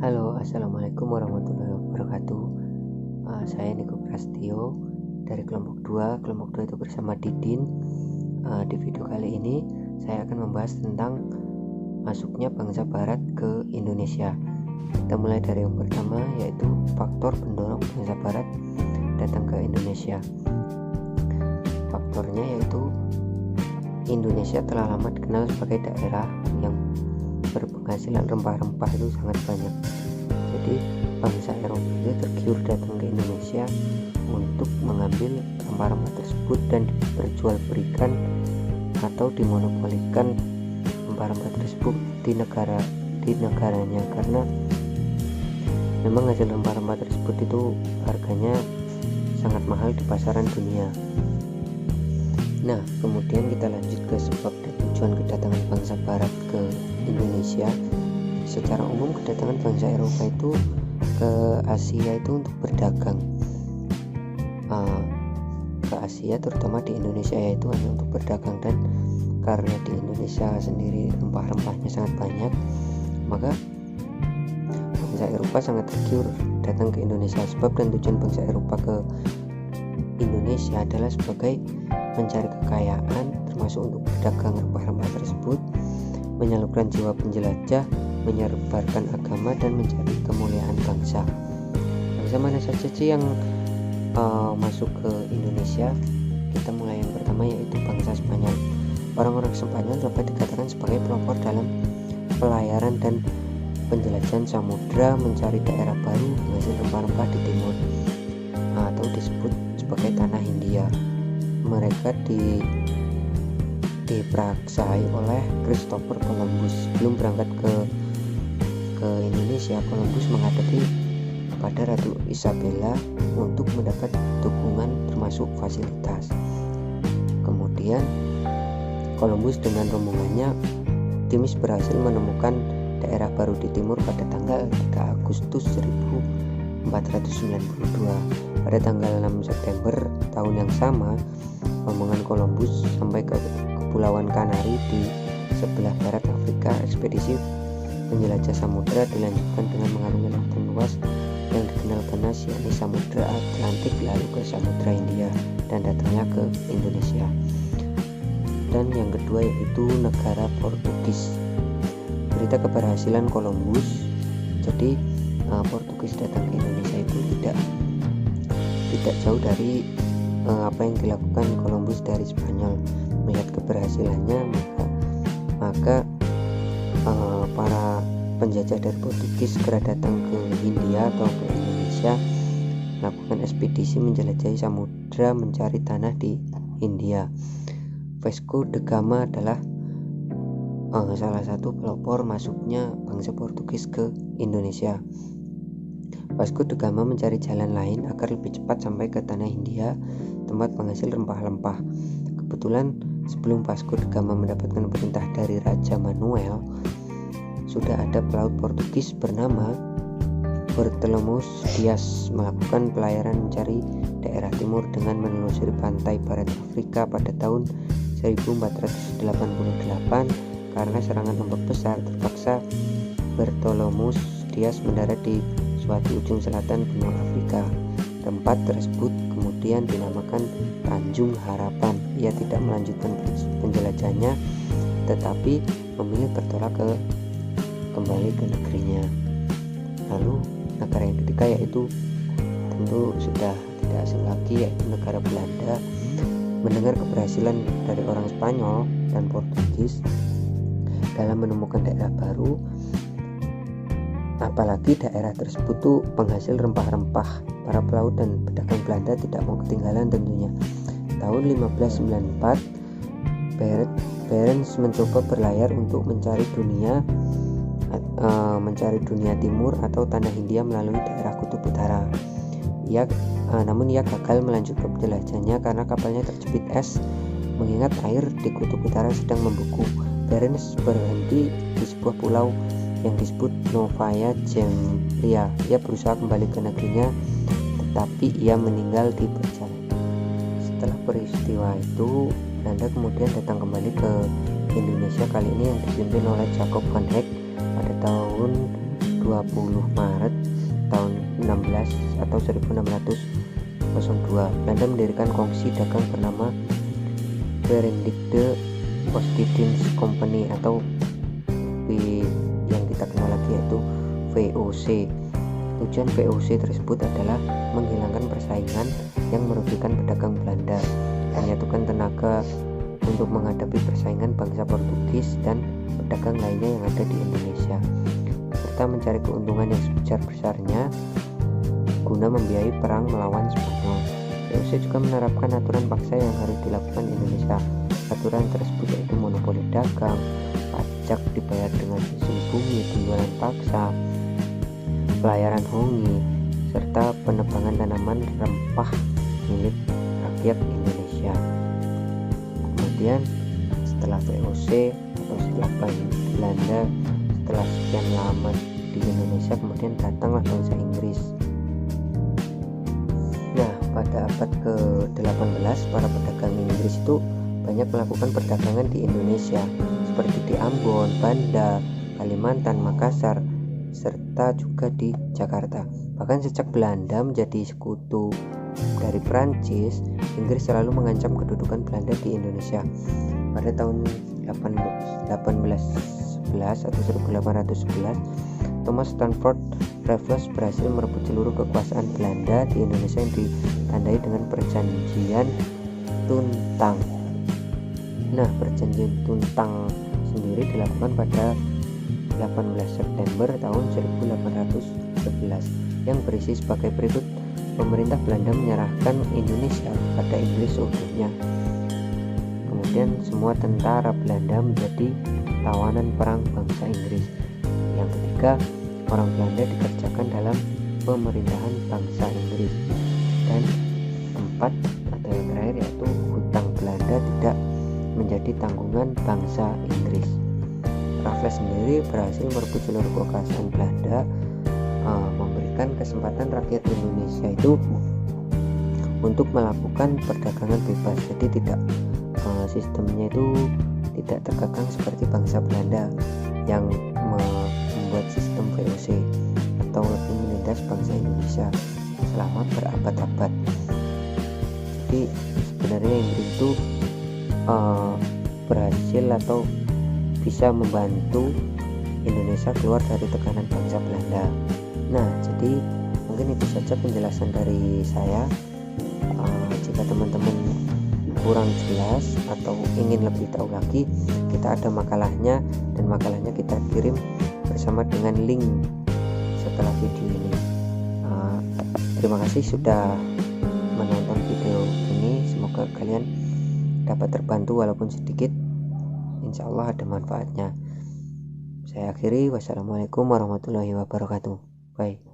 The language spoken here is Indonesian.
Halo, assalamualaikum warahmatullahi wabarakatuh. Saya Niko Prastio dari kelompok 2. Kelompok 2 itu bersama Didin. Di video kali ini saya akan membahas tentang masuknya bangsa Barat ke Indonesia. Kita mulai dari yang pertama, yaitu faktor pendorong bangsa Barat datang ke Indonesia. Faktornya yaitu Indonesia telah lama dikenal sebagai daerah yang berpenghasilan rempah-rempah itu sangat banyak. Jadi bangsa Eropa itu tergiur datang ke Indonesia untuk mengambil rempah-rempah tersebut dan diperjualbelikan atau dimonopolikan rempah-rempah tersebut di negaranya, karena memang hasil rempah-rempah tersebut itu harganya sangat mahal di pasaran dunia. Nah, kemudian kita lanjut ke sebab dan tujuan kedatangan bangsa Barat ke Indonesia. Secara umum kedatangan bangsa Eropa itu ke Asia itu untuk berdagang. Ke Asia terutama di Indonesia yaitu hanya untuk berdagang, dan karena di Indonesia sendiri rempah-rempahnya sangat banyak, maka bangsa Eropa sangat tergiur datang ke Indonesia. Sebab dan tujuan bangsa Eropa ke Indonesia adalah sebagai mencari kekayaan, termasuk untuk berdagang rempah-rempah tersebut, menyalurkan jiwa penjelajah, menyebarkan agama, dan mencari kemuliaan bangsa. Bangsa mana saja sih yang masuk ke Indonesia? Kita mulai yang pertama, yaitu bangsa Spanyol. Orang-orang Spanyol dapat dikatakan sebagai pelopor dalam pelayaran dan penjelajahan samudra, mencari daerah baru menghasil rempah-rempah di timur, atau disebut sebagai tanah Hindia. Mereka dipraksai oleh Christopher Columbus. Sebelum berangkat ke Indonesia, Columbus menghadapi kepada Ratu Isabella untuk mendapat dukungan termasuk fasilitas. Kemudian Columbus dengan rombongannya optimis berhasil menemukan daerah baru di timur pada tanggal 3 Agustus 1492. Pada tanggal 6 September tahun yang sama, rombongan Columbus sampai ke Kepulauan Kanari di sebelah barat Afrika. Ekspedisi penjelajah samudra dilanjutkan dengan mengarungi lautan luas yang dikenal ganas, yakni Samudra Atlantik, lalu ke Samudra Hindia, dan datangnya ke Indonesia. Dan yang kedua yaitu negara Portugis. Berita keberhasilan Columbus. Jadi Portugis datang ke Indonesia itu tidak jauh dari apa yang dilakukan Columbus dari Spanyol. Melihat keberhasilannya, maka para penjajah dari Portugis segera datang ke Hindia atau ke Indonesia, melakukan ekspedisi menjelajahi samudra mencari tanah di Hindia. Vasco da Gama adalah salah satu pelopor masuknya bangsa Portugis ke Indonesia. Vasco da Gama mencari jalan lain agar lebih cepat sampai ke tanah Hindia, tempat penghasil rempah-rempah. Kebetulan sebelum Vasco da Gama mendapatkan perintah dari Raja Manuel, sudah ada pelaut Portugis bernama Bartolomeus Dias melakukan pelayaran mencari daerah timur dengan menelusuri pantai barat Afrika pada tahun 1488. Karena serangan ombak besar, terpaksa Bartolomeus Dias mendarat di suatu ujung selatan benua Afrika. Tempat tersebut kemudian dinamakan Tanjung Harapan. Ia tidak melanjutkan penjelajahannya, tetapi memilih bertolak kembali ke negerinya. Lalu negara yang ketiga yaitu tentu sudah tidak asing lagi, yaitu negara Belanda. Mendengar keberhasilan dari orang Spanyol dan Portugis dalam menemukan daerah baru, apalagi daerah tersebut tuh penghasil rempah-rempah, para pelaut dan pedagang Belanda tidak mau ketinggalan tentunya. Tahun 1594, Barents mencoba berlayar untuk mencari dunia timur atau tanah Hindia melalui daerah Kutub Utara. Namun ia gagal melanjutkan penjelajahannya karena kapalnya terjepit es, mengingat air di Kutub Utara sedang membeku. Barents berhenti di sebuah pulau yang disebut Novaya Zemlya. Ia berusaha kembali ke negerinya, tetapi ia meninggal di perjalanan. Setelah peristiwa itu, Belanda kemudian datang kembali ke Indonesia, kali ini yang dipimpin oleh Jacob van Eyck pada tahun 20 Maret tahun 16 atau 1602, Belanda mendirikan kongsi dagang bernama Verenigde Oostindische Company atau yang kita kenal lagi yaitu VOC. Tujuan VOC tersebut adalah menghilangkan persaingan yang merugikan pedagang Belanda, menyatukan tenaga untuk menghadapi persaingan bangsa Portugis dan pedagang lainnya yang ada di Indonesia, serta mencari keuntungan yang sebesar-besarnya guna membiayai perang melawan Spanyol. VOC juga menerapkan aturan paksa yang harus dilakukan di Indonesia. Aturan tersebut yaitu monopoli dagang, pajak dibayar dengan sistem bumi, penjualan paksa, pelayaran hongi, serta penebangan tanaman rempah milik rakyat Indonesia. Kemudian setelah VOC atau setelah Belanda setelah sekian lama di Indonesia, kemudian datanglah bangsa Inggris. Nah, pada abad ke-18 para pedagang Inggris itu banyak melakukan perdagangan di Indonesia seperti di Ambon, Banda, Kalimantan, Makassar, serta juga di Jakarta. Bahkan sejak Belanda menjadi sekutu dari Prancis, Inggris selalu mengancam kedudukan Belanda di Indonesia. Pada tahun 1811 atau 1811, Thomas Stamford Raffles berhasil merebut seluruh kekuasaan Belanda di Indonesia yang ditandai dengan Perjanjian Tuntang. Nah, Perjanjian Tuntang sendiri dilakukan pada 18 September tahun 1811 yang berisi sebagai berikut. Pemerintah Belanda menyerahkan Indonesia pada Inggris seutuhnya. Kemudian semua tentara Belanda menjadi tawanan perang bangsa Inggris. Yang ketiga, orang Belanda dikerjakan dalam pemerintahan bangsa Inggris. Dan keempat atau yang terakhir yaitu hutang Belanda tidak menjadi tanggungan bangsa Inggris. Raffles sendiri berhasil merebut seluruh kekuasaan Belanda, memberikan kesempatan rakyat Indonesia itu untuk melakukan perdagangan bebas. Jadi tidak sistemnya itu tidak terkekang seperti bangsa Belanda yang membuat sistem VOC atau lebih menindas bangsa Indonesia selama berabad-abad. Jadi sebenarnya Inggris itu berhasil atau bisa membantu Indonesia keluar dari tekanan bangsa Belanda. Nah, jadi mungkin itu saja penjelasan dari saya. Jika teman-teman kurang jelas atau ingin lebih tahu lagi, kita ada makalahnya, dan makalahnya kita kirim bersama dengan link setelah video ini. Terima kasih sudah menonton video ini. Semoga kalian dapat terbantu walaupun sedikit. Insya Allah ada manfaatnya. Saya akhiri. Wassalamualaikum warahmatullahi wabarakatuh. Bye.